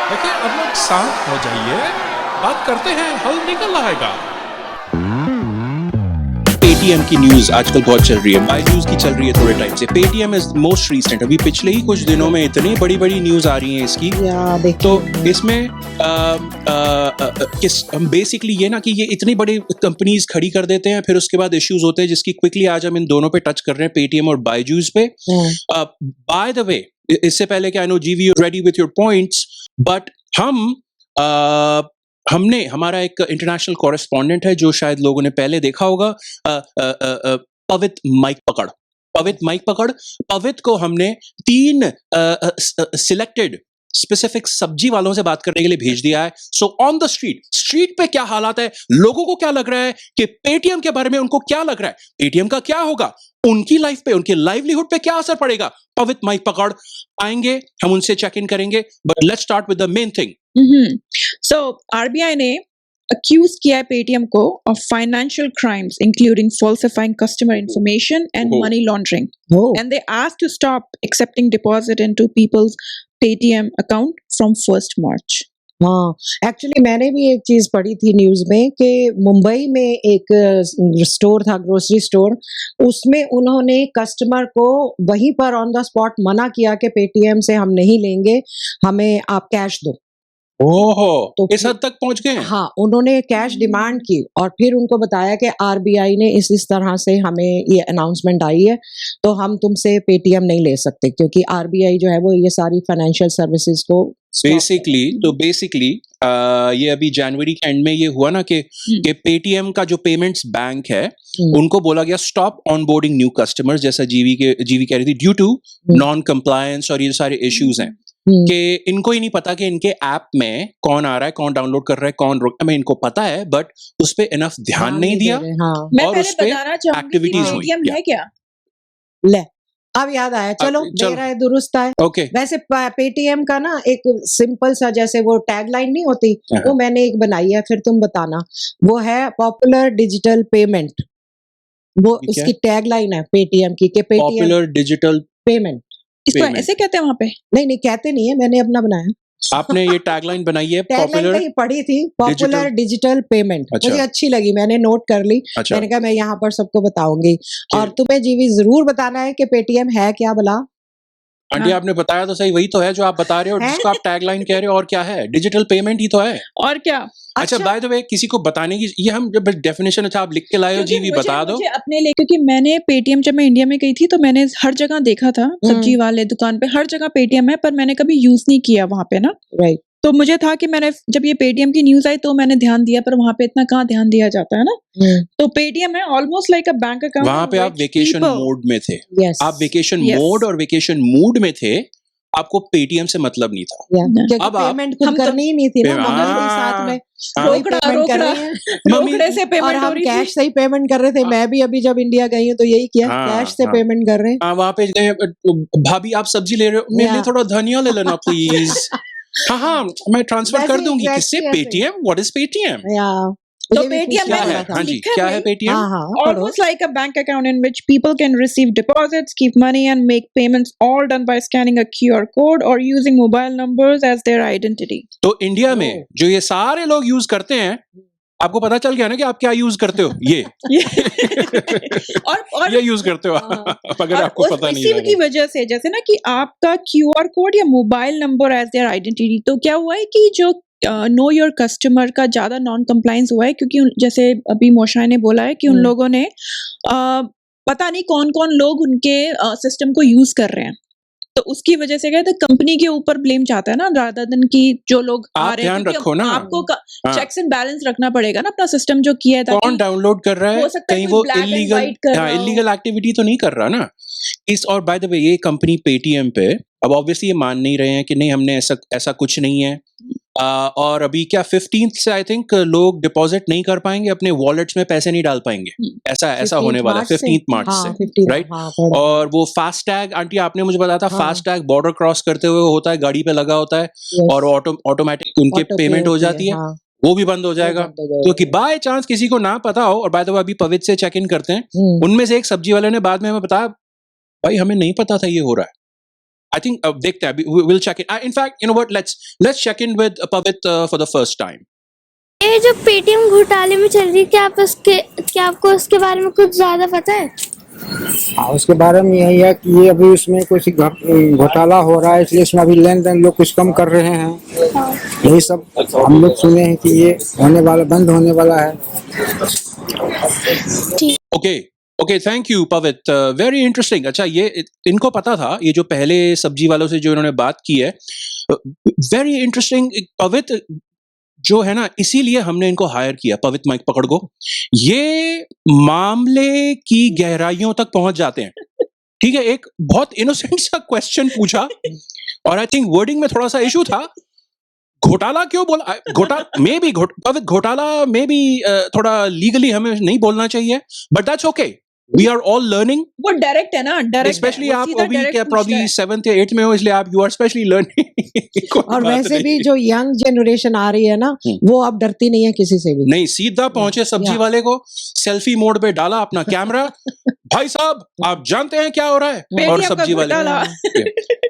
देखिए अब लोग शांत हो जाइए, बात करते हैं, हल निकल आएगा। पेटीएम की न्यूज आजकल बहुत चल रही है, बायजूस की चल रही है थोड़े टाइम से। पेटीएम इज मोस्ट रीसेंट, अभी पिछले ही कुछ दिनों में इतनी बड़ी बड़ी न्यूज आ रही है इसकी। तो इसमें बेसिकली ये ना कि ये इतनी बड़ी कंपनीज खड़ी कर देते हैं, फिर उसके बाद इश्यूज होते हैं, जिसकी क्विकली आज हम इन दोनों पे टच कर रहे हैं, पेटीएम और बायजूस पे। बाय द वे, इससे पहले कि आई नो जीवी you ready with your points, but हमने हमारा एक इंटरनेशनल कॉरेस्पॉन्डेंट है जो शायद लोगों ने पहले देखा होगा, पवित माइक पकड़। पवित को हमने 3 सिलेक्टेड स्पेसिफिक सब्जी वालों से बात करने के लिए भेज दिया है। सो ऑन द स्ट्रीट पे क्या हालात है, लोगों को क्या लग रहा है कि पेटीएम के बारे में उनको क्या लग रहा है, पेटीएम का क्या होगा, उनकी लाइफ पे, उनके लाइवलीहुड पे क्या असर पड़ेगा। पवित माइक पकड़ आएंगे, हम उनसे चेक इन करेंगे, but let's start with the main thing. So RBI ने accused किया है पेटीएम को of financial crimes including falsifying customer information and money laundering. And they asked to stop accepting deposit into people's Paytm account from 1st March. हाँ, actually मैंने भी एक चीज पढ़ी थी न्यूज में कि मुंबई में एक स्टोर था, ग्रोसरी स्टोर, उसमें उन्होंने कस्टमर को वहीं पर ऑन द स्पॉट मना किया कि पेटीएम से हम नहीं लेंगे, हमें आप कैश दो। ओहो, तो इस हद तक पहुंच गए। हाँ, उन्होंने कैश डिमांड की और फिर उनको बताया कि आरबीआई ने इस तरह से हमें ये अनाउंसमेंट आई है, तो हम तुमसे पेटीएम नहीं ले सकते, क्योंकि आरबीआई जो है वो ये सारी फाइनेंशियल सर्विसेज को बेसिकली ये अभी जनवरी के एंड में ये हुआ ना कि पेटीएम का जो पेमेंट्स बैंक है उनको बोला गया स्टॉप ऑनबोर्डिंग न्यू कस्टमर्स, जैसा जीवी कह रही थी, ड्यू टू नॉन कंप्लायंस और ये सारे इश्यूज हैं कि इनको ही नहीं पता कि इनके ऐप में कौन आ रहा है, कौन डाउनलोड कर रहा है, कौन रोक, हमें इनको पता है बट उस पे इनफ ध्यान नहीं दिया। मैं और पहले उस पे बताना चाहूंगी कि एक्टिविटीज हुई। पेटीएम है क्या? ले अब याद आया, चलो दे रहा है, दुरुस्त है। ओके, वैसे पेटीएम का ना एक सिंपल सा, जैसे वो टैगलाइन नहीं होती, वो मैंने एक बनाई है, फिर तुम बताना। वो है पॉपुलर डिजिटल पेमेंट, वो उसकी टैगलाइन है पेटीएम की, कि पेटीएम पॉपुलर डिजिटल पेमेंट। इसको ऐसे कहते हैं वहां पे? नहीं कहते नहीं है, मैंने अपना बनाया। आपने ये टैगलाइन बनाई है, टैगलाइन कहीं पढ़ी थी, पॉपुलर डिजिटल पेमेंट। अच्छा। मुझे अच्छी लगी, मैंने नोट कर ली। अच्छा। मैंने कहा मैं यहाँ पर सबको बताऊंगी, और तुम्हें जीवी जरूर बताना है कि पेटीएम है क्या भला। आंटी आपने बताया तो सही, वही तो है जो आप बता रहे हो, जिसको आप टैगलाइन कह रहे हो, और क्या है, डिजिटल पेमेंट ही तो है, और क्या। अच्छा बाय द वे, किसी को बताने की ये हम जब डेफिनेशन, अच्छा आप लिख के लाए हो जीवी, बता दो मुझे अपने लिए, क्योंकि मैंने पेटीएम, जब मैं इंडिया में गई थी तो मैंने हर जगह देखा था, सब्जी वाले दुकान पे हर जगह पेटीएम है, पर मैंने कभी यूज नहीं किया वहां पे ना। राइट। तो मुझे था कि मैंने जब ये पेटीएम की न्यूज आई तो मैंने ध्यान दिया, पर वहां पे इतना कहाँ ध्यान दिया जाता है ना। तो पेटीएम है almost like a bank account. वहां पे आप वेकेशन मोड में थे, Yes. आप वेकेशन मोड और वेकेशन मूड में थे, आपको पेटीएम से मतलब नहीं था। क्योंकि अब आप पेमेंट खुद करनी ही नहीं थी ना, मम्मी के साथ में रोकड़ा रोकड़े से पेमेंट और हो हम रही थी। कैश से ही पेमेंट कर रहे थे। मैं भी अभी जब इंडिया गई हूँ तो यही किया, कैश से पेमेंट कर रहे हैं। वहां पे गए, भाभी आप सब्जी ले रहे हो, मेरे लिए थोड़ा धनिया ले लेना प्लीज। हाँ मैं ट्रांसफर कर दूंगी। किससे? पेटीएम। What is Paytm? तो पेटीएम क्या है? हाँ जी, क्या है Paytm? Almost like a bank account in which people can receive deposits, keep money and make payments, all done by scanning a QR code or using mobile numbers as their identity. तो India में जो ये सारे लोग use करते हैं, आपको पता चल गया ना कि आप क्या यूज करते हो, ये और ये यूज करते हो अगर आपको पता नहीं इसी की वजह से, जैसे ना कि आपका QR कोड या mobile number as their identity, तो क्या हुआ है कि जो नो योर कस्टमर का ज्यादा नॉन कंप्लायंस हुआ है, क्योंकि जैसे अभी मोशाय ने बोला है कि उन लोगों ने पता नहीं कौन कौन लोग उनके सिस्टम को यूज कर रहे हैं, तो उसकी वजह से क्या है, कंपनी के ऊपर ब्लेम चाहता है ना, रादर देन कि जो लोग आ रहे हैं, ध्यान रखो ना, आपको चेक्स एंड बैलेंस रखना पड़ेगा ना अपना सिस्टम जो किया है, कौन डाउनलोड कर रहा है, कहीं वो इलीगल एक्टिविटी तो नहीं कर रहा ना इस। और बाय द वे ये कंपनी पेटीएम पे अब ऑब्वियसली ये मान नहीं रहे हैं कि नहीं हमने ऐसा कुछ नहीं है, और अभी क्या 15th से आई थिंक लोग डिपॉजिट नहीं कर पाएंगे, अपने वॉलेट्स में पैसे नहीं डाल पाएंगे, ऐसा होने वाला है 15th मार्च से, राइट। और वो फास्टैग, आंटी आपने मुझे बताया था, फास्टैग बॉर्डर क्रॉस करते हुए होता है, गाड़ी पे लगा होता है, और ऑटोमेटिक उनके पेमेंट हो जाती है, वो भी बंद हो जाएगा। तो कि बाय चांस किसी को ना पता हो, और बाय द वे अभी पवित्र से चेक इन करते हैं, उनमें से एक सब्जी वाले ने बाद में हमें बताया, भाई हमें नहीं पता था ये हो रहा है, I think देखते हैं, we'll check it. In fact, you know what? Let's check in with Pavit for the first time. ये जो पेटीएम घोटाले में चल रही है, क्या आपको उसके बारे में कुछ ज्यादा पता है? हाँ, उसके बारे में यही है कि ये अभी उसमें कुछ घोटाला हो रहा है, इसलिए इसमें अभी लेन देन लोग कुछ कम कर रहे हैं। यही सब हम लोग सुने हैं कि ये बंद होने वाला है। Okay, thank you, Pavit. Very interesting. अच्छा, ये इनको पता था, ये जो पहले सब्जी वालों से जो इन्होंने बात की है, very interesting. पवित जो है ना, इसीलिए हमने इनको हायर किया। पवित, माइक पकड़ को। ये मामले की गहराइयों तक पहुंच जाते हैं, ठीक है। एक बहुत इनोसेंट सा क्वेश्चन पूछा और आई थिंक वर्डिंग में थोड़ा सा इशू था। घोटाला क्यों बोला? पवित, घोटाला मे बी थोड़ा लीगली हमें नहीं बोलना चाहिए, but that's okay. We are all learning. वो डायरेक्ट है ना, डायरेक्ट। Especially आप अभी क्या probably 7th या 8th में हो, इसलिए आप you are especially learning। और वैसे भी जो यंग जनरेशन आ रही है ना, वो अब डरती नहीं है किसी से भी। नहीं, सीधा पहुंचे सब्जी वाले को, सेल्फी मोड पे डाला अपना कैमरा, भाई साहब आप जानते हैं क्या हो रहा है, और सब्जी वाले।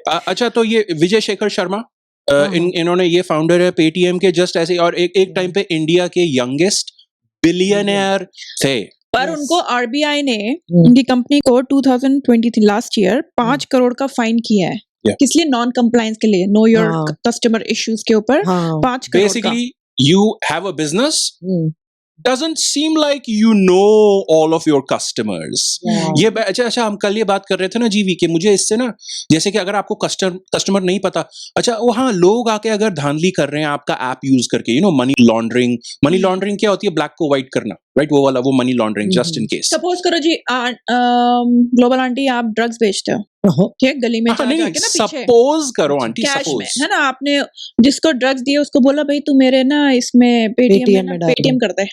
अच्छा, तो ये विजय शेखर शर्मा, इन्होंने, ये फाउंडर है पेटीएम के, जस्ट ऐसे, और एक टाइम पे इंडिया के यंगेस्ट बिलियनर थे। पर उनको आरबीआई ने उनकी कंपनी को 2023 लास्ट ईयर 5 करोड़ का फाइन किया है। किस लिए? नॉन कंप्लायंस के लिए, नो योर कस्टमर इश्यूज के ऊपर 5 crore. Basically you have a business, doesn't seem like you know all of your customers. ये अच्छा, हम कल ये बात कर रहे थे ना जीवी के, मुझे इससे ना, जैसे कि अगर आपको कस्टमर नहीं पता, अच्छा वहाँ लोग आके अगर धांधली कर रहे हैं आपका ऐप यूज करके, मनी लॉन्ड्रिंग क्या होती है? ब्लैक को व्हाइट करना, राइट? वो वाला, वो money laundering, just in case. Suppose करो जी, ग्लोबल आंटी, आप ड्रग्स बेचते हो, ठीक, गली में जाके ना पीछे, सपोज करो आंटी, कैश में, है ना, आपने जिसको ड्रग्स दिए उसको बोला भाई तू मेरे ना इसमें पेटीएम कर दे,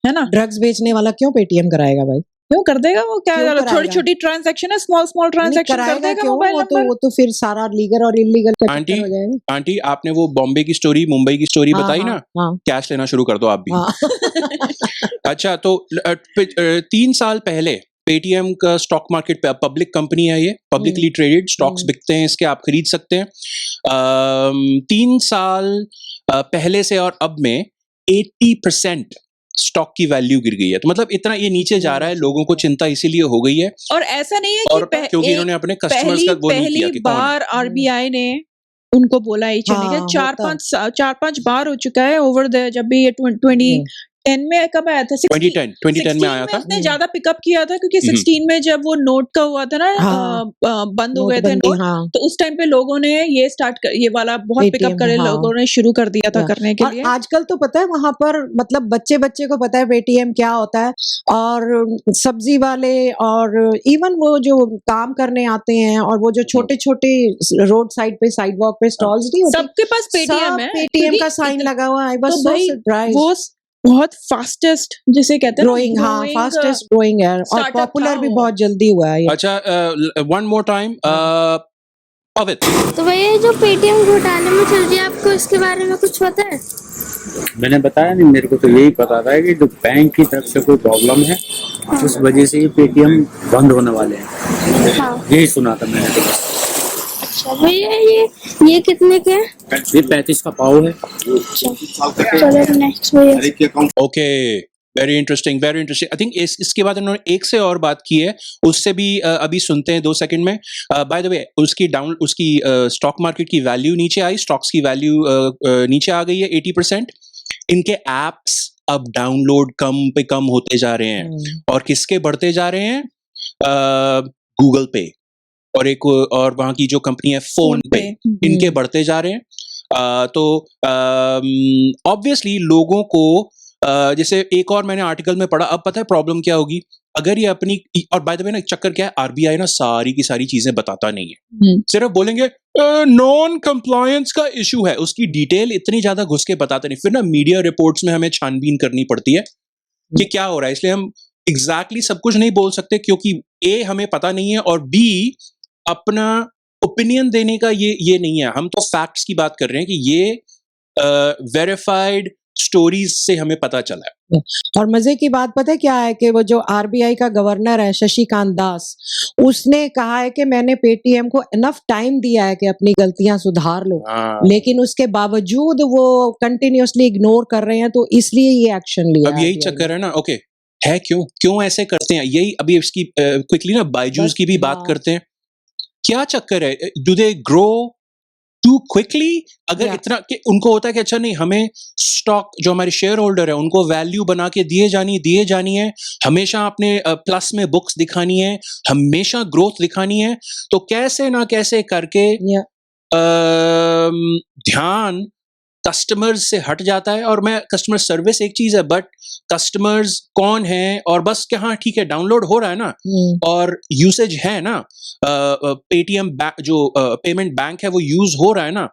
है ना। ड्रग्स बेचने वाला क्यों पेटीएम कराएगा भाई? क्यों कर देगा? वो क्या, छोटी ट्रांजैक्शन है, स्मॉल ट्रांजैक्शन कर देगा मोबाइल नंबर। वो तो फिर सारा लीगल और इलीगल का आंटी, हो जाएगा। आंटी, आपने वो बॉम्बे की स्टोरी, मुंबई की स्टोरी बताई ना, कैश लेना शुरू कर दो आप भी। अच्छा, तो 3 साल पहले पेटीएम का स्टॉक मार्केट पे, पब्लिक कंपनी है ये, पब्लिकली ट्रेडेड स्टॉक्स बिकते हैं इसके, आप खरीद सकते हैं। 3 साल पहले से और अब में 80% स्टॉक की वैल्यू गिर गई है। तो मतलब इतना ये नीचे जा रहा है, लोगों को चिंता इसीलिए हो गई है। और ऐसा नहीं है और क्योंकि इन्होंने अपने कस्टमर्स का वो नहीं किया कि बार आरबीआई ने उनको बोला ही चलेगा। 4-5 बार हो चुका है ओवर द, जब भी ये 2010 में कब आया था? 2010 में आया था। इसने ज्यादा पिकअप किया था क्योंकि 16 में जब वो नोट का हुआ था ना, बंद हो गए थे नोट, तो उस टाइम पे लोगों ने ये ये वाला बहुत पिकअप करे, लोगों ने शुरू कर दिया था करने के लिए। आजकल तो पता है वहां पर, मतलब बच्चे को पता है पेटीएम क्या होता है, और सब्जी वाले और इवन वो जो काम करने आते हैं, और वो जो छोटे रोड साइड पे, साइड वॉक पे स्टॉल्स नहीं होते, सबके पास पेटीएम है, पेटीएम का साइन लगा हुआ है। बस वो बहुत फास्टेस्ट जिसे कहते हैं ग्रोइंग, फास्टेस्ट ग्रोइंग है, और पॉपुलर भी बहुत जल्दी हुआ है। अच्छा, वन मोर टाइम, पवित, तो भैया जो पेटीएम घोटाले में चल रही है, आपको इसके बारे में कुछ पता है? मैंने बताया नहीं, मेरे को तो यही पता था कि जो बैंक की तरफ से कोई प्रॉब्लम है, उस वजह से ये पेटीएम बंद होने वाले हैं। यही सुना था मैंने तो। अच्छा भैया, ये कितने के हैं? ये 35 का पाव है। चलो नेक्स्ट भैया। Okay, very interesting. I think इसके बाद उन्होंने एक से और बात की है, उससे भी अभी सुनते हैं 2 सेकंड में। बाय द वे, उसकी स्टॉक मार्केट की वैल्यू नीचे आई, स्टॉक्स की वैल्यू नीचे आ गई है 80%। इनके एप्स अब डाउनलोड कम पे कम होते जा रहे हैं, और किसके बढ़ते जा रहे हैं? गूगल पे और वहाँ की जो कंपनी है फोन पे, इनके बढ़ते जा रहे हैं। तो ऑब्वियसली लोगों को, जैसे एक और मैंने आर्टिकल में पढ़ा, अब पता है प्रॉब्लम क्या होगी अगर ये अपनी, और बाय द वे ना चक्कर क्या है, आरबीआई ना सारी की सारी चीजें बताता नहीं है, सिर्फ बोलेंगे नॉन कंप्लायंस का इशू है, उसकी डिटेल इतनी ज्यादा घुस के बताते नहीं। फिर ना मीडिया रिपोर्ट्स में हमें छानबीन करनी पड़ती है कि क्या हो रहा है, इसलिए हम एग्जैक्टली सब कुछ नहीं बोल सकते, क्योंकि ए हमें पता नहीं है, और बी अपना ओपिनियन देने का ये नहीं है। हम तो फैक्ट्स की बात कर रहे हैं कि ये वेरीफाइड स्टोरीज से हमें पता चला है। और मजे की बात पता है क्या है कि वो जो आरबीआई का गवर्नर है शशिकांत दास, उसने कहा है कि मैंने पेटीएम को इनफ टाइम दिया है कि अपनी गलतियां सुधार लो, लेकिन उसके बावजूद वो कंटिन्यूअसली इग्नोर कर रहे हैं, तो इसलिए ये एक्शन लिया अब है यही RBI ने। चक्कर है ना। ओके, है क्यों ऐसे करते हैं, यही अभी इसकी क्विकली ना बायजूस बस, की भी बात हाँ। करते हैं। क्या चक्कर है, do they grow too quickly? अगर Yeah. इतना कि उनको होता है कि अच्छा नहीं, हमें स्टॉक जो हमारे शेयर होल्डर है उनको वैल्यू बना के दिए जानी है, हमेशा अपने प्लस में बुक्स दिखानी है, हमेशा ग्रोथ दिखानी है, तो कैसे ना कैसे करके Yeah. ध्यान कस्टमर्स से हट जाता है। और मैं कस्टमर सर्विस एक चीज है, बट कस्टमर्स कौन है, और बस क्या, हाँ ठीक है डाउनलोड हो रहा है ना और यूसेज है ना, पेटीएम जो पेमेंट बैंक है वो यूज हो रहा है ना,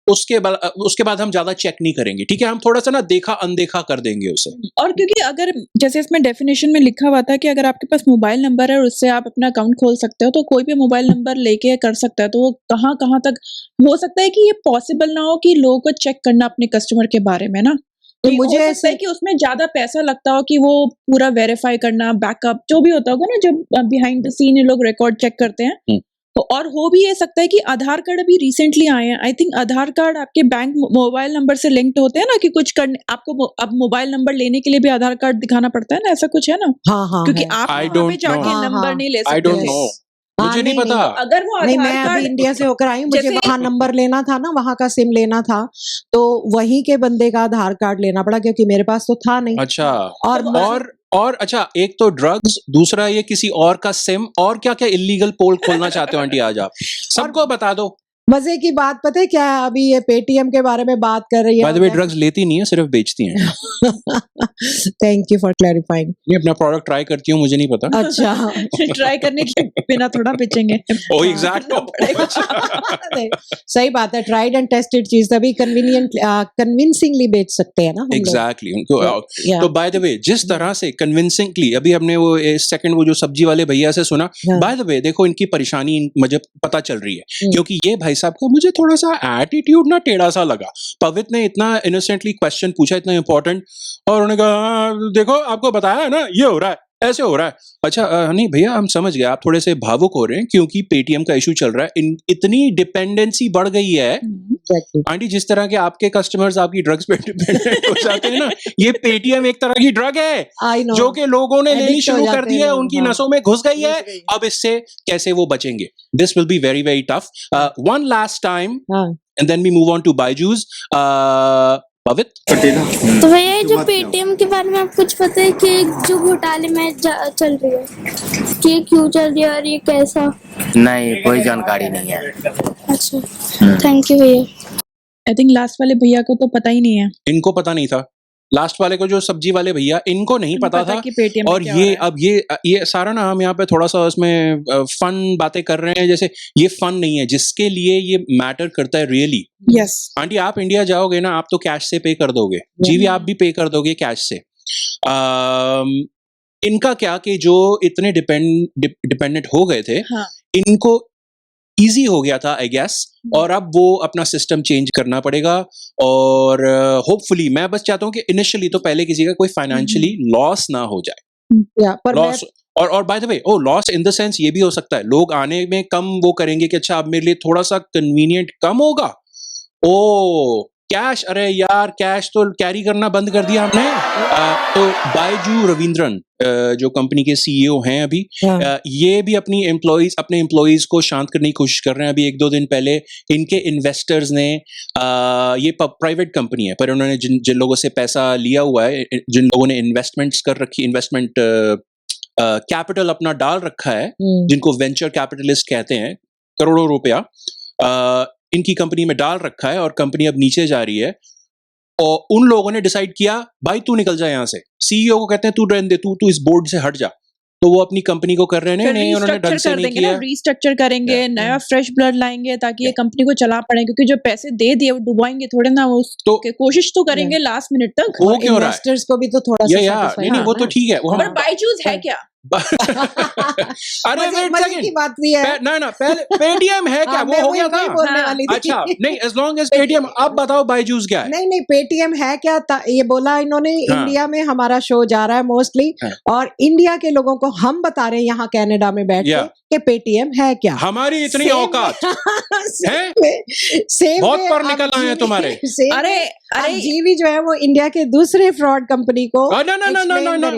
उसके बाद हम ज्यादा चेक नहीं करेंगे, ठीक है, हम थोड़ा सा ना देखा अनदेखा कर देंगे उसे। और क्योंकि अगर जैसे इसमें डेफिनेशन में लिखा हुआ था कि अगर आपके पास मोबाइल नंबर है और उससे आप अपना अकाउंट खोल सकते हो, तो कोई भी मोबाइल नंबर लेके कर सकता है, तो वो कहाँ कहाँ तक हो सकता है कि ये पॉसिबल ना हो कि लोगों को चेक करना अपने कस्टमर के बारे में ना, तो कि मुझे हो सकता ऐसे है कि उसमें ज्यादा पैसा लगता हो कि वो पूरा वेरीफाई करना, बैकअप जो भी होता होगा ना, जब बिहाइंड द सीन ये लोग रिकॉर्ड चेक करते हैं। तो और हो भी ये सकता है कि आधार कार्ड अभी रिसेंटली आए हैं, आई थिंक आधार कार्ड आपके बैंक मोबाइल नंबर से लिंक्ड होते हैं ना, कि कुछ करने आपको अब मोबाइल नंबर लेने के लिए भी आधार कार्ड दिखाना पड़ता है ना, ऐसा कुछ है ना, हाँ हाँ क्योंकि है। आप I वहाँ पे don't जाके know. हाँ, नंबर हाँ। नहीं ले आई सकते। Don't Yes. नो, हाँ, मुझे नहीं नहीं, पता। तो अगर वो नहीं, आधार मैं अभी कार्ड इंडिया से होकर आई हूँ, मुझे जैसे वहां नंबर लेना था ना, वहां का सिम लेना था, तो वहीं के बंदे का आधार कार्ड लेना पड़ा, क्योंकि मेरे पास तो था नहीं। अच्छा, और तो मुझे- और अच्छा, एक तो ड्रग्स, दूसरा ये किसी और का सिम, और क्या क्या इलीगल पोल खोलना चाहते हो आंटी आज आप, सबको बता दो। मजे की बात पता है क्या है, अभी ये पेटीएम के बारे में बात कर रही बाय द वे है। ड्रग्स लेती नहीं है, सिर्फ बेचती हैं। Thank you for clarifying. ये अपना प्रोडक्ट ट्राई करती हूँ, मुझे नहीं पता। अच्छा ट्राई करने के बिना थोड़ा बेचेंगे। ओ हाँ, एग्जैक्ट नहीं, सही बात है, ट्राइड एंड टेस्टेड चीज तभी कन्विंसिंगली बेच सकते हैं ना हम लोग। एग्जैक्टली उनको। Yeah. तो बाय द वे जिस तरह से कन्विंसिंगली अभी हमने वो सेकंड वो जो सब्जी वाले भैया से सुना, हाँ। बाय द वे देखो इनकी परेशानी मुझे पता चल रही है, हम्म। क्योंकि ये भाई साहब का मुझे थोड़ा सा एटीट्यूड ना टेढ़ा सा लगा। पवित्र ने इतना इनोसेंटली क्वेश्चन पूछा, इतना इंपॉर्टेंट, और उन्होंने कहा "हाँ, देखो आपको बताया है ना, ये हो रहा है, ऐसे हो रहा है। अच्छा नहीं भैया, हम समझ गए, आप थोड़े से भावुक हो रहे हैं क्योंकि पेटीएम का इशू चल रहा है, इतनी डिपेंडेंसी बढ़ गई है। Exactly. आंटी, जिस तरह के आपके कस्टमर्स आपकी ड्रग्स पे डिपेंडेंट हो जाते हैं ना, ये पेटीएम एक तरह की ड्रग है I know. जो कि लोगों ने लेनी Addict हो शुरू कर जाते दी हैं है, लोग, उनकी हाँ। नसों में घुस गई है। घुस गई है। अब इससे कैसे वो बचेंगे? This will be very very tough. One last time हाँ। And then we move on to Byju's. Pavitra, तो भैया ये जो पेटीएम के बारे में आपको कुछ पता है कि जो घोटाले में चल रही है, कि ये क्यों चल रही है और ये कैसा? नहीं, कोई जानकारी नहीं है। अच्छा, थैंक यू भैया। आई थिंक लास्ट वाले भैया को तो पता ही नहीं है, इनको पता नहीं था। लास्ट वाले को जो सब्जी वाले भैया, इनको नहीं पता था। कि पेटीएम में और क्या हो ये रहा है। अब ये सारा ना हम यहाँ पे थोड़ा सा उसमें फन बातें कर रहे हैं, जैसे ये फन नहीं है, जिसके लिए ये मैटर करता है रियली। यस, आंटी, आप इंडिया जाओगे ना, आप तो कैश से पे कर दोगे, जीवी आप भी पे कर दोगे कैश से। इनका क्या कि जो इतने डिपेंडेंट हो गए थे, हाँ। इनको इजी हो गया था आई गेस, और अब वो अपना सिस्टम चेंज करना पड़ेगा। और होपफुली मैं बस चाहता हूँ कि इनिशियली तो पहले किसी का कोई फाइनेंशियली लॉस ना हो जाए। या पर मैं लॉस, और by the way loss in the sense ये भी हो सकता है, लोग आने में कम वो करेंगे कि अच्छा अब मेरे लिए थोड़ा सा कन्वीनियंट कम होगा। ओ कैश, अरे यार कैश तो कैरी करना बंद कर दिया हमने। तो बायजू रविंद्रन जो कंपनी के सीईओ हैं अभी, हाँ। ये भी अपने एम्प्लॉइज को शांत करने की कोशिश कर रहे हैं। अभी 1-2 दिन पहले इनके इन्वेस्टर्स ने, ये प्राइवेट कंपनी है पर उन्होंने जिन लोगों से पैसा लिया हुआ है, जिन लोगों ने इन्वेस्टमेंट्स कर रखी, इन्वेस्टमेंट कैपिटल अपना डाल रखा है, जिनको वेंचर कैपिटलिस्ट कहते हैं, करोड़ों रुपया इनकी कंपनी में डाल रखा है, और कंपनी अब नीचे जा रही है। और उन लोगों ने डिसाइड किया भाई तू निकल जा यहाँ से। सीईओ को कहते हैं तू रहने दे, तू इस बोर्ड से हट जा। तो वो अपनी कंपनी को कर रहे हैं, नहीं उन्होंने ढंग से नहीं किया। रीस्ट्रक्चर करेंगे, नया फ्रेश ब्लड लाएंगे ताकि ये कंपनी को चला पड़े, क्योंकि जो पैसे दे दिए वो डुबाएंगे थोड़े ना, वो तो कोशिश तो करेंगे लास्ट मिनट तक। वो क्यों रहा है? इन्वेस्टर्स को भी तो थोड़ा सा या satisfy नहीं वो तो करना ठीक है, वो पर हम बायजूस है क्या? अरे वेट मजे की सेकंड, बात भी है। ना पहले पेटीएम है क्या? हाँ, वो मैं हो गया वही था। बोलने वाली थी। अच्छा, नहीं, एज लॉन्ग एज पेटीएम। अब बताओ बायजूस क्या है? नहीं पेटीएम है क्या ये बोला इन्होंने। हाँ। इंडिया में हमारा शो जा रहा है मोस्टली, हाँ। और इंडिया के लोगों को हम बता रहे हैं यहाँ कनाडा में बैठ या। के कि पेटीएम है क्या। हमारी इतनी Same औकात way- हैं? सेम बहुत पर निकल आए हैं तुम्हारे। अरे जीवी जो है वो इंडिया के दूसरे फ्रॉड कंपनी को ना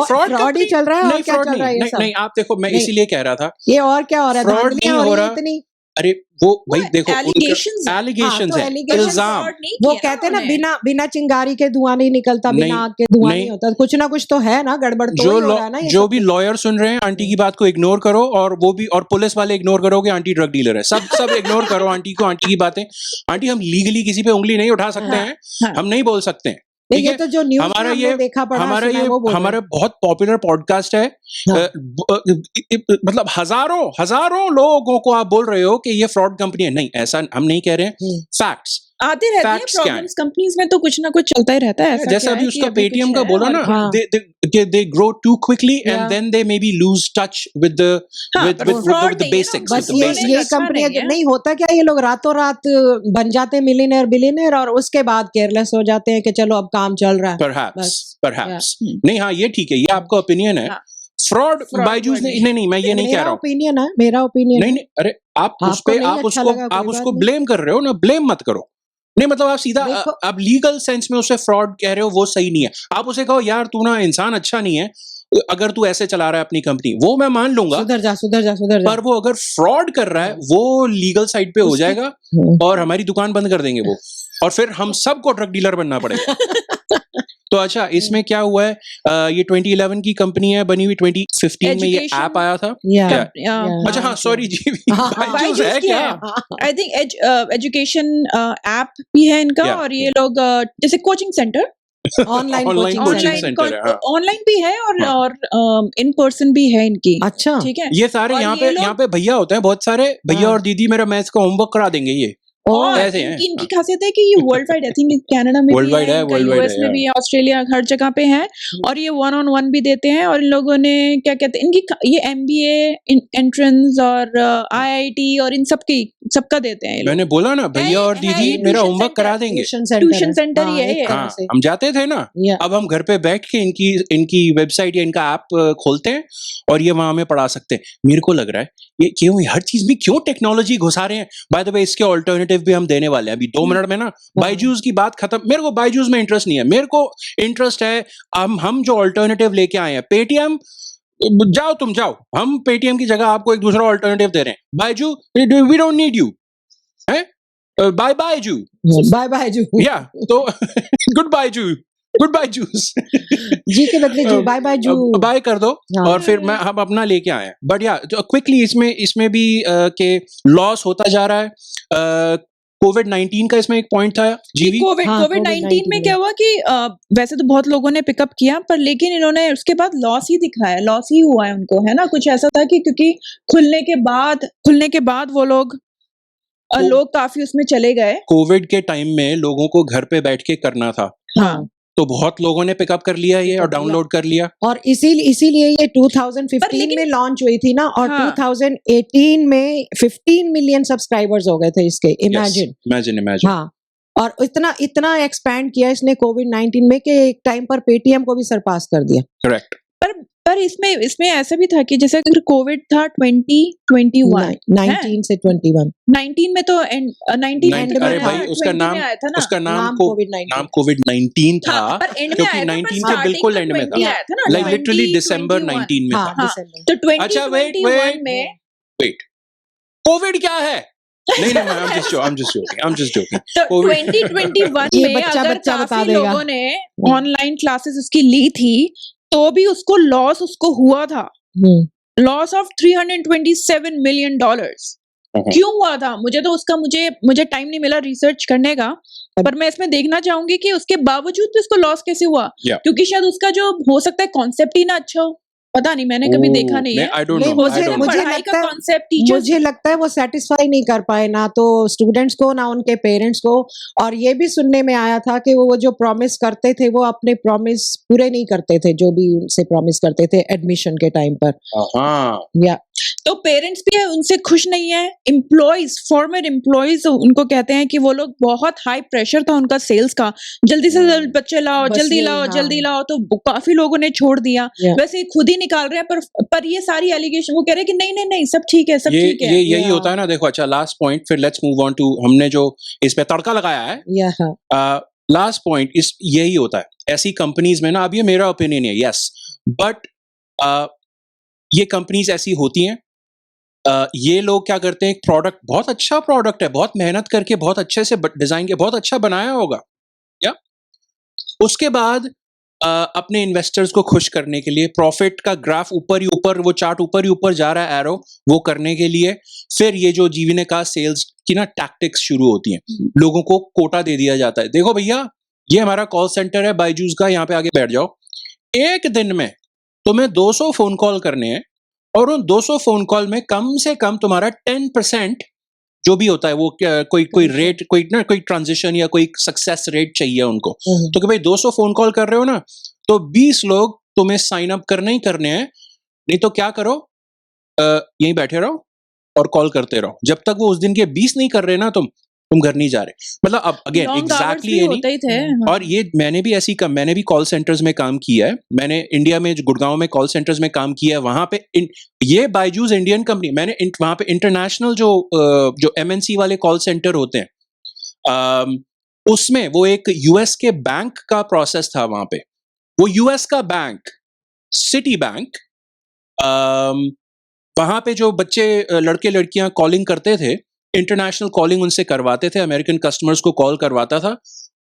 फ्रॉड फ्रॉड ही चल रहा है। और नहीं, क्या फ्रॉड चल रहा है ये नहीं, सब? नहीं, आप देखो, मैं नहीं। इसीलिए कह रहा था, ये और क्या हो रहा है? फ्रॉड धांधलियां नहीं हो रही रहा। हैं इतनी। अरे वो भाई देखो, allegations है। एलिगेशन हाँ, तो है, allegations इल्जाम। वो कहते हैं ना बिना चिंगारी के धुआं नहीं निकलता, बिना नहीं, आग के धुआं नहीं। नहीं होता। कुछ ना कुछ तो है ना, गड़बड़ तो जो ही हो रहा है ना ये जो सब भी कुछ। लॉयर सुन रहे हैं, आंटी की बात को इग्नोर करो, और वो भी, और पुलिस वाले इग्नोर करो कि आंटी ड्रग डीलर है। सब इग्नोर करो आंटी को, आंटी की बातें। आंटी, हम लीगली किसी पे उंगली नहीं उठा सकते हैं, हाँ। हम नहीं बोल सकते हैं। नहीं, ठीक ये है? तो जो न्यूज़ में हमारा हमने ये देखा पढ़ा हमारा सुना है, ये वो बोल रहे हमारा हैं। बहुत पॉपुलर पॉडकास्ट है। हाँ। मतलब हजारों लोगों को आप बोल रहे हो कि ये फ्रॉड कंपनी है। नहीं, ऐसा हम नहीं कह रहे हैं। फैक्ट्स आते रहते हैं Facts क्या प्रॉब्लम्स कंपनीज में, तो कुछ ना कुछ चलता ही रहता है। ऐसा जैसे क्या अभी है कि उसका अभी पेटीएम कुछ का है बोला और ना, हाँ। they grow too quickly and Yeah. then they maybe lose touch with the हाँ, with पर with, with, fraud with the नहीं है ना, basics. बस with the ये basics. उन्होंने रखा कंपनी नहीं है। नहीं होता क्या, ये लोग रातों रात बन जाते मिलियनर बिलियनर, और उसके बाद केयरलेस हो जाते हैं कि चलो अब काम चल रहा है। Perhaps, बस। perhaps. नहीं, हाँ, ये ठीक है, ये आपका ओपिनियन है। हाँ। फ्रॉड Fraud बायजूस word नहीं, मैं ये नहीं कह मेरा रहा हूँ। ओपिनियन है, मेरा ओपिनियन नहीं, अरे आप उस आपको पे नहीं अच्छा लगा, कोई आप बात उसको नहीं। ब्लेम कर रहे हो ना, ब्लेम मत करो। नहीं, मतलब आप सीधा देखो- आप लीगल सेंस में उसे फ्रॉड कह रहे हो, वो सही नहीं है। आप उसे कहो, यार तू ना इंसान अच्छा नहीं है, अगर तू ऐसे चला रहा है अपनी कंपनी, वो मैं मान लूंगा। सुधर जा। पर वो अगर फ्रॉड कर रहा है, वो लीगल साइड पे हो उसकी- जाएगा, और हमारी दुकान बंद कर देंगे वो, और फिर हम सबको ड्रग डीलर बनना पड़ेगा। तो अच्छा, इसमें क्या हुआ है? ये 2011 की कंपनी है, बनी हुई 2015 में ये Education- ऐप आया था। या Yeah. अच्छा, हाँ, सॉरी जी, हाँ, बायजूस है की क्या? है। आई थिंक एजुकेशन ऐप भी है इनका, Yeah, और ये लोग जैसे coaching centre online Online coaching coaching centre. center है, हाँ। ऑनलाइन भी है हाँ। और इन पर्सन भी है इनकी। अच्छा, ठीक है। ये सारे और यहाँ ये पे लोग- यहाँ पे भैया होते हैं बहुत सारे भैया, हाँ। और दीदी मेरा मैथ्स का होमवर्क करा देंगे ये। और ऐसे हैं, इनकी हाँ। खासियत है कि ये world wide, I think Canada में भी Worldwide है, है, worldwide यूएस है, में यार। भी है, ऑस्ट्रेलिया, हर जगह पे है। और ये 1-on-1 भी देते हैं, और इन लोगों ने क्या कहते हैं, इनकी ये एमबीए एंट्रेंस और आईआईटी और इन सबका देते हैं ये लोग। मैंने बोला ना, भैया और है दीदी ये मेरा tuition होमवर्क center, करा देंगे। ट्यूशन सेंटर ही है ये। हाँ, हम जाते थे ना, या अब हम घर पे बैठ के इनकी वेबसाइट या इनका ऐप खोलते हैं, और ये वहां हमें पढ़ा सकते हैं। मेरे को लग रहा है ये क्यों, हर चीज में क्यों टेक्नोलॉजी घुसा रहे हैं। बाय द वे, इसके ऑल्टरनेटिव भी हम देने वाले हैं अभी 2 मिनट में ना। बायजूस की बात खत्म। मेरे को बायजूस में इंटरेस्ट नहीं है, मेरे को इंटरेस्ट है हम जो ऑल्टरनेटिव लेके आए हैं, पेटीएम। जाओ, तुम जाओ, हम पेटीएम की जगह आपको एक दूसरा ऑल्टरनेटिव दे रहे हैं। Byju, we don't need you, है? Bye Byju, Byju. या तो good Byju, good bye juice. जी के बदले जू, बाय जू। बाय कर दो, हाँ। और फिर हम अपना लेके आए हैं। बट या क्विकली इसमें भी के लॉस होता जा रहा है। कोविड-19 का इसमें एक पॉइंट था जीवी। कोविड हाँ, 19 में क्या हुआ कि वैसे तो बहुत लोगों ने पिकअप किया, पर लेकिन इन्होंने उसके बाद लॉस ही दिखाया, लॉस ही हुआ है उनको, है ना। कुछ ऐसा था कि क्योंकि खुलने के बाद वो लोग काफी उसमें चले गए। कोविड के टाइम में लोगों को घर पे बैठ के करना था, हाँ, तो बहुत लोगों ने पिकअप कर लिया ये और डाउनलोड कर लिया। और इसीलिए ये 2015 लेकिन- में लॉन्च हुई थी ना, और हाँ। 2018 में 15 मिलियन सब्सक्राइबर्स हो गए थे इसके। इमेजिन। इमेजिन। हाँ, और इतना एक्सपैंड किया इसने कोविड-19 में कि एक टाइम पर पेटीएम को भी सरपास कर दिया। करेक्ट। पर इसमें ऐसा भी था कि जैसे अगर कोविड था 2021 19 से 21। 19 में तो 19 एंड में अरे था, भाई, उसका 20 नाम में आया था ना। उसका नाम कोविड-19 कोविड-19 था, हाँ, पर एंड में क्योंकि आया था, 19 पर के बिल्कुल starting एंड में में 20 था, आया था ना, लाइक लिटरली 20, दिसंबर 21 19 में हाँ, था। हाँ, दिसंबर। तो अच्छा, wait, 2021 में वेट, कोविड क्या है? नहीं, I'm just joking. तो COVID 2021 ये में बच्चा अगर बता काफी देगा। लोगों ने ऑनलाइन क्लासेस उसकी ली थी, तो भी उसको लॉस हुआ था, लॉस ऑफ $327 मिलियन। क्यों हुआ था? मुझे टाइम नहीं मिला रिसर्च करने का, पर मैं इसमें देखना चाहूंगी कि उसके बावजूद भी उसको लॉस कैसे हुआ। Yeah. क्योंकि शायद उसका जो हो सकता है कॉन्सेप्ट ही ना अच्छा हो, पता नहीं, मैंने कभी देखा नहीं है। आई डोंट नहीं, नो, मुझे- आई डोंट मुझे पढ़ाई लगता का है- कॉन्सेप्ट टीचर्स मुझे लगता है वो सेटिस्फाई नहीं कर पाए ना तो स्टूडेंट्स को ना उनके पेरेंट्स को। और ये भी सुनने में आया था कि वो जो प्रॉमिस करते थे वो अपने प्रॉमिस पूरे नहीं करते थे, जो भी उनसे प्रॉमिस करते थे एडमिशन के टाइम पर। हाँ या तो पेरेंट्स भी उनसे खुश नहीं है। एम्प्लॉयज, फॉर्मर एम्प्लॉयज उनको कहते हैं कि वो लोग बहुत हाई प्रेशर था उनका सेल्स का, जल्दी से जल्दी बच्चे लाओ, बस जल्दी यही, लाओ, हाँ। जल्दी लाओ, तो काफी लोगों ने छोड़ दिया। Yeah. वैसे खुद ही निकाल रहे हैं, पर ये सारी एलिगेशन वो कह रहे हैं कि नहीं नहीं नहीं, सब ठीक है, सब ये ठीक है। ये यही Yeah. होता है ना। देखो अच्छा, लास्ट पॉइंट, फिर लेट्स मूव ऑन टू, हमने जो इस पे तड़का लगाया है, या हाँ लास्ट पॉइंट इस यही होता है ऐसी कंपनीज में ना। अब ये मेरा ओपिनियन है, यस, बट ये कंपनीज ऐसी होती हैं, ये लोग क्या करते हैं, एक प्रोडक्ट, बहुत अच्छा प्रोडक्ट है, बहुत मेहनत करके बहुत अच्छे से डिजाइन के बहुत अच्छा बनाया होगा, या उसके बाद अपने इन्वेस्टर्स को खुश करने के लिए प्रॉफिट का ग्राफ ऊपर ही ऊपर, वो चार्ट ऊपर ही ऊपर जा रहा है, एरो, वो करने के लिए फिर ये जो जीवी ने कहा सेल्स की ना टैक्टिक्स शुरू होती हैं। लोगों को कोटा दे दिया जाता है, देखो भैया ये हमारा कॉल सेंटर है बायजूस का, यहाँ पे आगे बैठ जाओ, एक दिन में तुम्हें 200 फोन कॉल करने हैं और उन 200 फोन कॉल में कम से कम तुम्हारा 10% जो भी होता है वो कोई रेट, कोई ट्रांजिशन या कोई सक्सेस रेट चाहिए उनको। तो कि भाई 200 फोन कॉल कर रहे हो ना, तो 20 लोग तुम्हें साइन अप करने ही करने हैं, नहीं तो क्या करो, यहीं बैठे रहो और कॉल करते रहो जब तक वो उस दिन के 20 नहीं कर रहे ना, तुम घर नहीं जा रहे। मतलब अब अगेन एग्जैक्टली ये होते ही थे। नहीं। हाँ। और ये मैंने भी कॉल सेंटर्स में काम किया है, मैंने इंडिया में गुड़गांव में कॉल सेंटर्स में काम किया है, वहां पे ये बायजूस इंडियन कंपनी, मैंने वहां पे इंटरनेशनल जो एमएनसी वाले कॉल सेंटर होते हैं, उसमें वो एक यूएस के बैंक का प्रोसेस था वहां पे। वो यूएस का बैंक, सिटी बैंक, वहां पे जो बच्चे लड़के लड़कियां कॉलिंग करते थे, इंटरनेशनल कॉलिंग उनसे करवाते थे, अमेरिकन कस्टमर्स को कॉल करवाता था,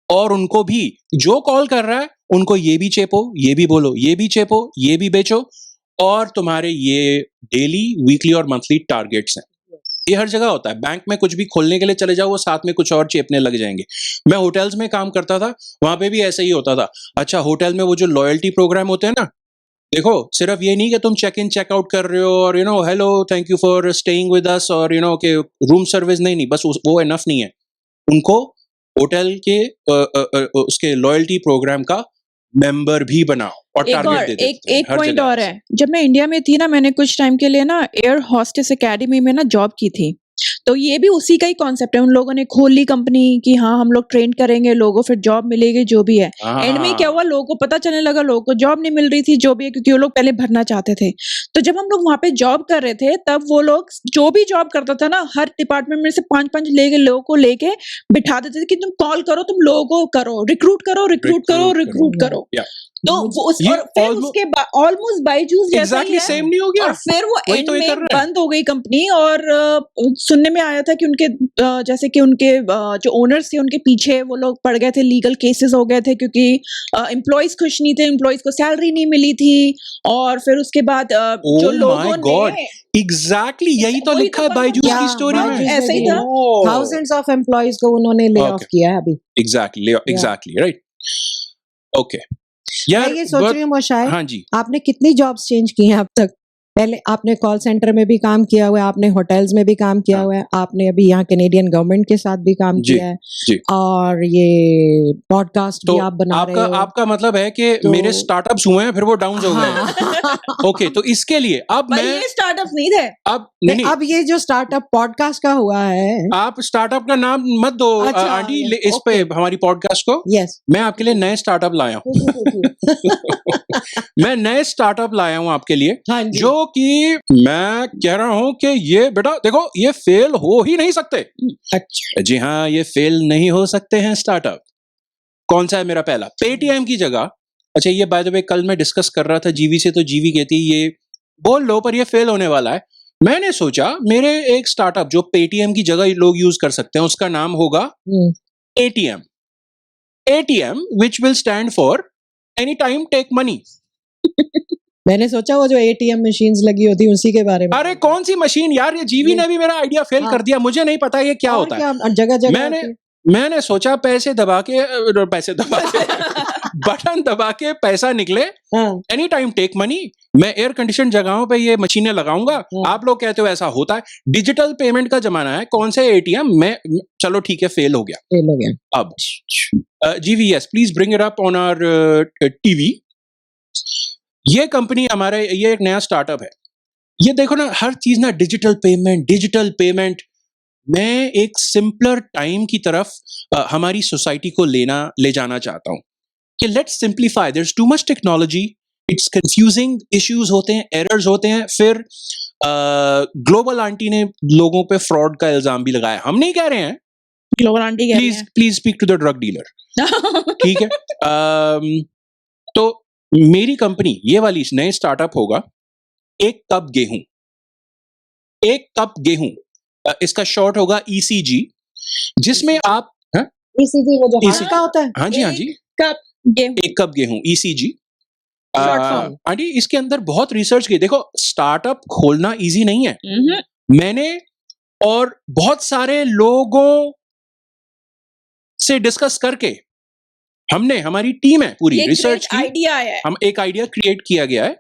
और उनको भी जो कॉल कर रहा है उनको ये भी चेपो, ये भी बोलो, ये भी चेपो, ये भी बेचो, और तुम्हारे ये डेली, वीकली और मंथली टारगेट्स हैं। ये हर जगह होता है। बैंक में कुछ भी खोलने के लिए चले जाओ, वो साथ में कुछ और चेपने लग जाएंगे। मैं होटल्स में काम करता था, वहां पे भी ऐसा ही होता था। अच्छा, होटल में वो जो लॉयल्टी प्रोग्राम होते हैं ना, देखो सिर्फ ये नहीं कि तुम चेक इन चेक आउट कर रहे हो और hello thank you for staying with us और के रूम सर्विस, नहीं, बस वो इनफ नहीं है। उनको होटल के उसके लॉयल्टी प्रोग्राम का मेंबर भी बनाओ और टारगेट दे देते हैं। एक पॉइंट और है, जब मैं इंडिया में थी ना, मैंने कुछ टाइम के लिए ना एयर हॉस्टेस एकेडमी में ना जॉब की थी। तो ये भी उसी का ही कॉन्सेप्ट है, उन लोगों ने खोल ली कंपनी कि हाँ हम लोग ट्रेन करेंगे, लोगों को फिर जॉब मिलेगी, जो भी है। एंड में क्या हुआ, लोगों को पता चलने लगा लोगों को जॉब नहीं मिल रही थी, जो भी है, क्योंकि वो लोग पहले भरना चाहते थे। तो जब हम लोग वहां पे जॉब कर रहे थे, तब वो लोग जो भी जॉब करता था ना, हर डिपार्टमेंट में से 5-5 लोगों को लेके बिठा देते थे कि तुम कॉल करो, तुम लोगों को करो, रिक्रूट करो। तो और फिर उसके ऑलमोस्ट बायजूस जैसा ही है, सेम नहीं हो गया, और फिर वो एंड में बंद हो गई कंपनी। और सुनने में आया था कि उनके जैसे कि उनके जो ओनर्स थे उनके पीछे वो लोग पड़ गए थे, लीगल केसेस हो गए थे, क्योंकि एम्प्लॉयज खुश नहीं थे, एम्प्लॉयज को सैलरी नहीं मिली थी। और फिर उसके बाद जो लोगों ने एग्जैक्टली यही तो लिखा है बायजूस की स्टोरी में, ऐसा ही था। थाउजेंड्स ऑफ एम्प्लॉइज को उन्होंने ले ऑफ किया है अभी। Exactly right. ओके यार, मैं ये सोच रही हूँ मोशाय, हाँ जी, आपने कितनी जॉब्स चेंज की हैं अब तक? पहले आपने कॉल सेंटर में भी काम किया हुआ है, आपने होटल्स में भी काम किया हुआ है, आपने अभी यहाँ कैनेडियन गवर्नमेंट के साथ भी काम किया है, और ये पॉडकास्ट भी आप बना रहे हो। आपका मतलब है कि मेरे स्टार्टअप्स हुए हैं फिर वो डाउन हो गए। ओके, तो इसके लिए अब मैं ये स्टार्टअप नहीं थे, अब नहीं, अब ये जो स्टार्टअप पॉडकास्ट का हुआ है, आप स्टार्टअप का नाम मत दो आंटी, इस पे हमारी पॉडकास्ट को। यस, मैं आपके लिए नए स्टार्टअप लाया हूँ। मैं नए स्टार्टअप लाया हूँ आपके लिए, जो कि मैं कह रहा हूं कि ये बेटा देखो, ये फेल हो ही नहीं सकते। अच्छा जी हाँ, ये फेल नहीं हो सकते हैं स्टार्टअप। कौन सा है मेरा पहला? पेटीएम की जगह। अच्छा, ये बाय द वे कल मैं डिस्कस कर रहा था जीवी से, तो जीवी कहती ये बोल लो पर ये फेल होने वाला है। मैंने सोचा मेरे एक स्टार्टअप जो पेटीएम की जगह लोग यूज कर सकते हैं, उसका नाम होगा ATM. ATM which will stand for any time take money. मैंने सोचा वो जो एटीएम मशीन्स लगी होती है उसी के बारे में। अरे कौन सी मशीन यार, ये जीवी ने भी मेरा आइडिया फेल कर दिया, मुझे नहीं पता ये क्या होता है। जगह जगह मैंने सोचा पैसे दबा के बटन दबा के पैसा निकले, एनी टाइम टेक मनी। मैं एयर कंडीशन जगहों पे ये मशीनें लगाऊंगा। आप लोग कहते हो ऐसा होता है, डिजिटल पेमेंट का जमाना है, कौन से एटीएम में, चलो ठीक है फेल हो गया। अब जीवी yes please bring it up on our TV. ये कंपनी हमारे, ये एक नया स्टार्टअप है। ये देखो ना, हर चीज ना डिजिटल पेमेंट। मैं एक सिंपलर टाइम की तरफ हमारी सोसाइटी को ले जाना चाहता हूं कि let's simplify. There is too much technology, it's confusing, issues होते हैं, एरर्स होते हैं। फिर ग्लोबल आंटी ने लोगों पे फ्रॉड का इल्जाम भी लगाया। हम नहीं कह रहे हैं, ग्लोबल आंटी कह रही हैं। Please speak to the drug dealer. ठीक है। तो मेरी कंपनी ये वाली नए स्टार्टअप होगा, एक कप गेहूं, इसका शॉर्ट होगा ECG, जिसमें आप ECG वो जो हाथ का होता है। हाँ जी एक कप गेहूं ECG। आंटी इसके अंदर बहुत रिसर्च की। देखो स्टार्टअप खोलना इजी नहीं है। मैंने और बहुत सारे लोगों से डिस्कस करके हमने, हमारी टीम है पूरी रिसर्च की, आइडिया है, हम एक आइडिया क्रिएट किया गया है।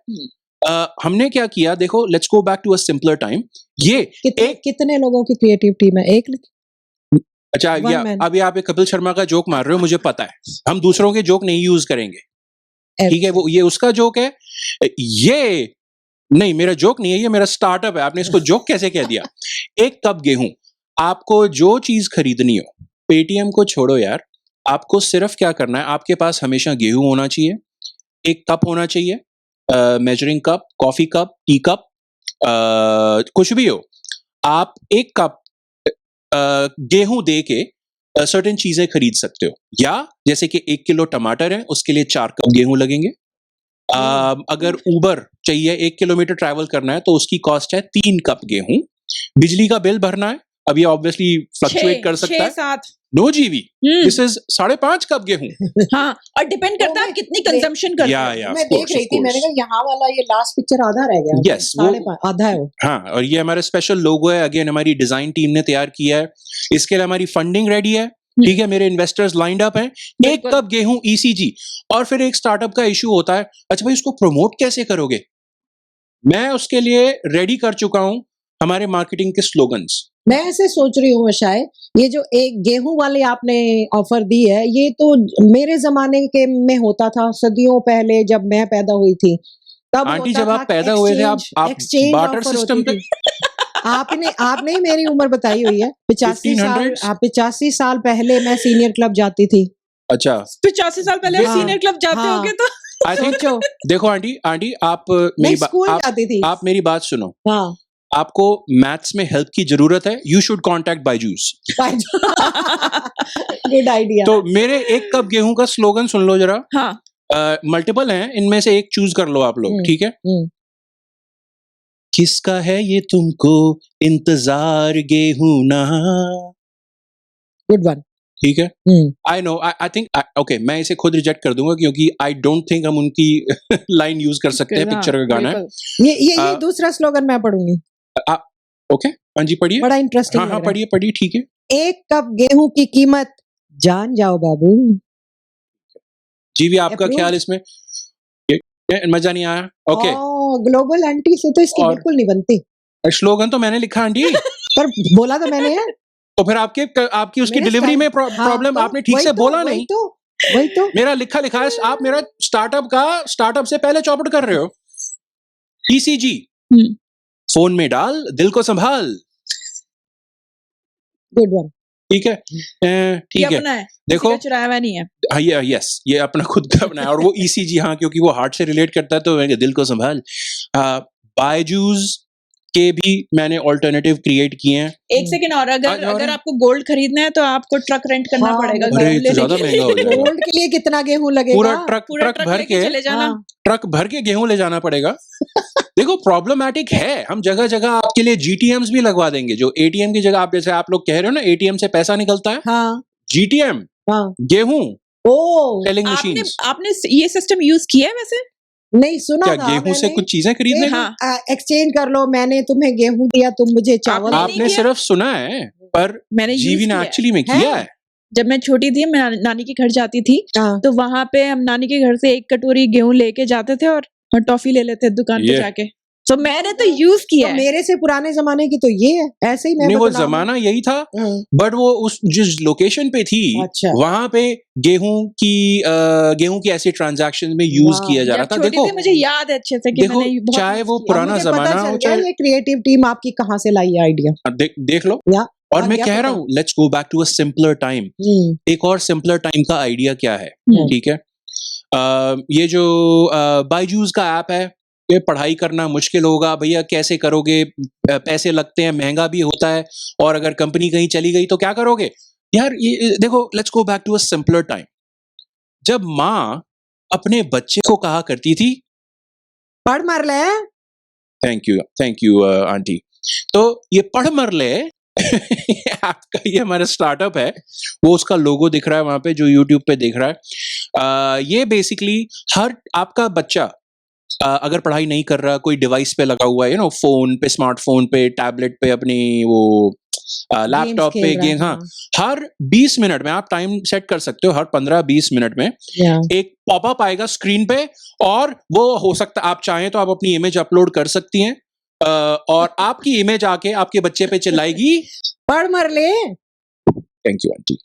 हमने क्या किया, देखो let's go back to a simpler time. ये कितने लोगों की क्रिएटिव टीम है? एक? अच्छा अभी आप एक कपिल शर्मा का जोक मार रहे हो, मुझे पता है। हम दूसरों के जोक नहीं यूज करेंगे, ठीक है? वो ये उसका जोक है, ये नहीं मेरा जोक नहीं है, ये मेरा स्टार्टअप है। आपने इसको जोक कैसे कह दिया? एक कप गेहूं, आपको जो चीज खरीदनी हो, पेटीएम को छोड़ो यार, आपको सिर्फ क्या करना है, आपके पास हमेशा गेहूं होना चाहिए, एक कप होना चाहिए, measuring cup, coffee cup, tea cup, कुछ भी हो। आप एक कप गेहूं दे के सर्टेन चीजें खरीद सकते हो। या जैसे कि 1 किलो टमाटर है, उसके लिए 4 कप गेहूं लगेंगे। अगर उबर चाहिए, 1 किलोमीटर ट्रैवल करना है, तो उसकी कॉस्ट है 3 कप गेहूं। बिजली का बिल भरना है, अब ये ऑब्वियसली फ्लक्चुएट कर सकता है। 6-7 नो जीवी, दिस इज 5.5 कप गेहूं। हाँ, और डिपेंड करता है आप कितनी कंजम्पशन करते हो। मैं देख रही थी, मैंने कहा यहाँ वाला ये लास्ट पिक्चर आधा रह गया। यस, 5.5 आधा है वो। हाँ, और ये हमारा स्पेशल लोगो है, अगेन हमारी डिजाइन टीम ने तैयार किया है। इसके लिए हमारी फंडिंग रेडी है, ठीक है? मेरे इन्वेस्टर्स लाइंड अप हैं। 1 कप गेहूं ECG। और फिर एक स्टार्टअप का इशू होता है, अच्छा भाई उसको प्रमोट कैसे करोगे? मैं उसके लिए रेडी कर चुका हूं हमारे मार्केटिंग के स्लोगन्स। मैं ऐसे सोच रही हूँ शायद, ये जो एक गेहूं वाले आपने ऑफर दी है, ये तो मेरे जमाने के में होता था, सदियों पहले जब मैं पैदा हुई थी तब आंटी होता जब था। आप पैदा हुए थे, आप एक्सचेंज बार्टर ऑफर सिस्टम होती पे थी। आपने ही मेरी उम्र बताई हुई है। 85 साल, 85 साल पहले मैं सीनियर क्लब जाती थी। अच्छा 85 साल पहले सीनियर क्लब जाते होगे तो आई थिंक देखो आंटी आप मेरी बात सुनो। हाँ, आपको मैथ्स में हेल्प की जरूरत है, you should contact Byju's. Good idea. तो मेरे 1 कप गेहूं का स्लोगन सुन लो जरा। हाँ, मल्टीपल हैं, इनमें से एक चूज कर लो आप लोग, ठीक है? किसका है ये तुमको इंतजार गेहूं ना। Good one. ठीक है, I know, I think okay, मैं इसे खुद रिजेक्ट कर दूंगा क्योंकि आई डोंट थिंक हम उनकी लाइन यूज कर सकते हैं। पिक्चर का गाना है ये दूसरा स्लोगन मैं पढ़ूंगी। ओके, हाँ जी पढ़िए। बड़ा इंटरेस्टिंग। हाँ पढ़िए, ठीक है। 1 कप गेहूं की कीमत जान जाओ बाबू। जी भी आपका ख्याल इसमें मजा नहीं आया? ओके, ग्लोबल आंटी से तो इसकी बिल्कुल नहीं बनती। स्लोगन तो मैंने लिखा आंटी, पर बोला तो मैंने है। तो फिर आपकी उसकी डिलीवरी में प्रॉब्लम, आपने ठीक से बोला नहीं। वही तो मेरा लिखा है, आप मेरा स्टार्टअप से पहले चौपट कर रहे हो। ECG फोन में डाल, दिल को संभाल। Good one. ठीक है, ठीक है। देखो चुराया हुआ नहीं है। हाँ, यस, ये अपना खुद का बनाया। और वो ECG, हाँ, क्योंकि वो हार्ट से रिलेट करता है, तो मैंने दिल को संभाल। बायजूस के भी मैंने ऑल्टरनेटिव क्रिएट किए हैं। 1 सेकंड और, अगर आपको गोल्ड खरीदना है तो आपको ट्रक रेंट करना पड़ेगा। अरे तो ज्यादा महंगा हो जाएगा। गोल्ड के लिए कितना गेहूं लगेगा? पूरा ट्रक भर के गेहूं ले जाना पड़ेगा। देखो प्रॉब्लमेटिक है, हम जगह जगह आपके लिए GTMs भी लगवा देंगे, जो ATM की जगह, आप जैसे आप लोग कह रहे हो ना ATM से पैसा निकलता है। हाँ। GTM, गेहूं टेलिंग मशीन्स। आपने ये सिस्टम यूज किया है वैसे? नहीं, सुना क्या गेहूं से कुछ चीजें खरीदने? हाँ। एक्सचेंज कर लो, मैंने तुम्हें गेहूं दिया, तुम मुझे चावल। आपने सिर्फ सुना है, पर मैंने जीवी ने एक्चुअली में किया है। जब मैं छोटी थी मैं नानी के घर जाती थी हाँ। तो वहां पे हम नानी के घर से एक कटोरी गेहूं लेके जाते थे और टॉफी ले लेते दुकान पे ये- जाके। तो मैंने तो यूज किया तो है। मेरे से पुराने जमाने की तो ये है, ऐसे ही मैं नहीं वो बदलाव हूँ। जमाना यही था, हाँ, बट वो उस जिस लोकेशन पे थी अच्छा। वहां पे गेहूं की ऐसे ट्रांजैक्शन में यूज वाह। किया जा रहा जब था। छोटी देखो थी मुझे याद है अच्छे से कि देखो, मैंने बहुत चाहे यूज वो किया। पुराना मुझे पता जमाना हो चल गया चाहे ये क्रिएटिव टीम आपकी कहाँ से लाई आइडिया। देख लो। या और आ मैं गया कह रहा पता। हूँ let's go back to a simpler time. एक और सिंपलर टाइम का आइडिया क्या है, ठीक है? ये जो बायजूस का ऐप है, ये पढ़ाई करना मुश्किल होगा भैया, कैसे करोगे, पैसे लगते हैं, महंगा भी होता है, और अगर कंपनी कहीं चली गई तो क्या करोगे यार? ये देखो, let's go back to a simpler time, जब माँ अपने बच्चे को कहा करती थी, पढ़ मर ले। Thank you aunty. तो ये पढ़ मर ले आपका ये हमारा स्टार्टअप है, वो उसका लोगो दिख रहा है वहां पे जो यूट्यूब पे दिख रहा है। ये बेसिकली हर आपका बच्चा अगर पढ़ाई नहीं कर रहा, कोई डिवाइस पे लगा हुआ है, फोन पे, स्मार्टफोन पे, टैबलेट पे, अपनी वो लैपटॉप पे गेम, हाँ, हर 20 मिनट में आप टाइम सेट कर सकते हो, हर 15-20 मिनट में एक पॉपअप आएगा स्क्रीन पे, और वो हो सकता आप चाहें तो आप अपनी इमेज अपलोड कर सकती हैं, और आपकी इमेज आके आपके बच्चे पे चिल्लाएगी, पढ़ मर ले। Thank you aunty.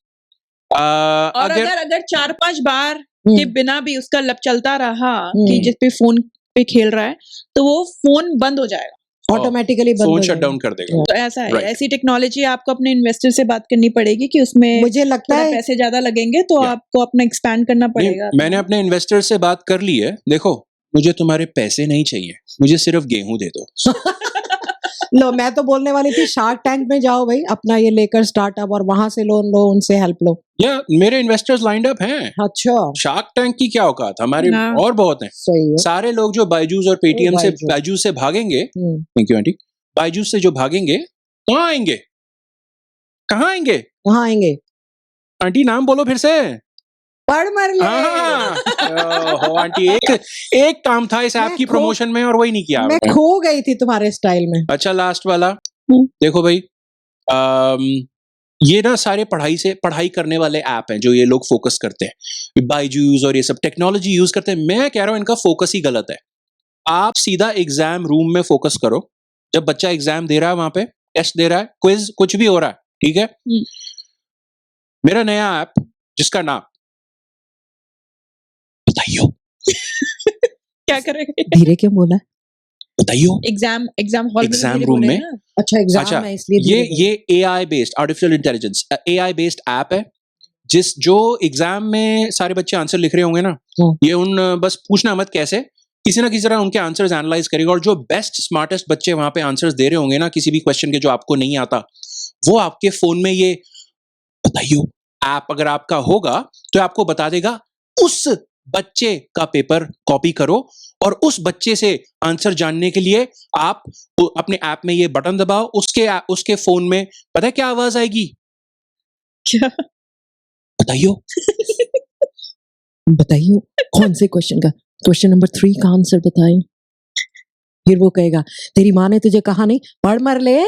और अगर 4-5 बार के बिना भी उसका लब चलता रहा कि जिस पे फोन पे खेल रहा है तो वो फोन बंद हो जाएगा, ऑटोमेटिकली बंद फोन हो शट जाएगा। डाउन कर देगा। तो ऐसा है। Right. ऐसी टेक्नोलॉजी आपको अपने इन्वेस्टर से बात करनी पड़ेगी कि उसमें मुझे लगता थोड़ा है पैसे ज्यादा लगेंगे तो Yeah. आपको अपना एक्सपैंड करना नहीं, पड़ेगा। मैंने अपने इन्वेस्टर से बात कर ली है, देखो मुझे तुम्हारे पैसे नहीं चाहिए, मुझे सिर्फ गेहूं दे दो। लो, मैं तो बोलने वाली थी शार्क टैंक में जाओ भाई, अपना ये लेकर स्टार्टअप, और वहां से लोन लो, उनसे हेल्प लो। या मेरे इन्वेस्टर्स लाइंड अप हैं। अच्छा, शार्क टैंक की क्या औकात, हमारे हाँ। और बहुत हैं। सही है। सारे लोग जो बायजूस और पेटीएम से बायजूस। बायजूस से भागेंगे, हम्म, थैंक यू आंटी, बायजूस से जो भागेंगे, कहाँ आएंगे? कहाँ आएंगे? कहाँ आएंगे? आंटी नाम बोलो फिर से। पढ़ मर ले। हो आंटी, एक काम था इस ऐप मैं की खो- प्रमोशन में, और वही नहीं किया मैं आपने। खो गई थी तुम्हारे स्टाइल में। अच्छा, लास्ट वाला देखो भाई, ये ना सारे पढ़ाई करने वाले ऐप हैं जो ये लोग फोकस करते हैं, बायजूस और ये सब टेक्नोलॉजी यूज करते हैं। मैं कह रहा हूं इनका फोकस ही गलत है। आप सीधा एग्जाम रूम में फोकस करो, जब बच्चा एग्जाम दे रहा है, वहां पे टेस्ट दे रहा है, क्विज कुछ भी हो रहा है, ठीक है? मेरा नया ऐप जिसका नाम बताइयो, क्या करेंगे? धीरे क्यों बोला? बताइयो। एग्जाम हॉल में एग्जाम धीरे रूम बोले में? ना। अच्छा, एग्जाम अच्छा, है इसलिए धीरे बोला। ये AI based artificial intelligence AI based app है, जो एग्जाम में सारे बच्चे आंसर लिख रहे होंगे ना, ये उन बस पूछना मत कैसे, किसी ना किसी तरह उनके आंसर्स एनालाइज करेगा, और जो बेस्ट स्मार्टेस्ट बच्चे वहां पे आंसर्स दे रहे होंगे ना किसी भी क्वेश्चन के जो आपको नहीं आता, वो आपके फोन में ये बताइयो ऐप अगर आपका होगा तो आपको बता देगा, उस बच्चे का पेपर कॉपी करो, और उस बच्चे से आंसर जानने के लिए आप अपने ऐप में ये बटन दबाओ, उसके फोन में पता है क्या आवाज आएगी? क्या? बताइयो। बताइयो कौन से क्वेश्चन का? क्वेश्चन नंबर 3 का आंसर बताइए। फिर वो कहेगा, तेरी माँ ने तुझे कहा नहीं, पढ़ मर ले।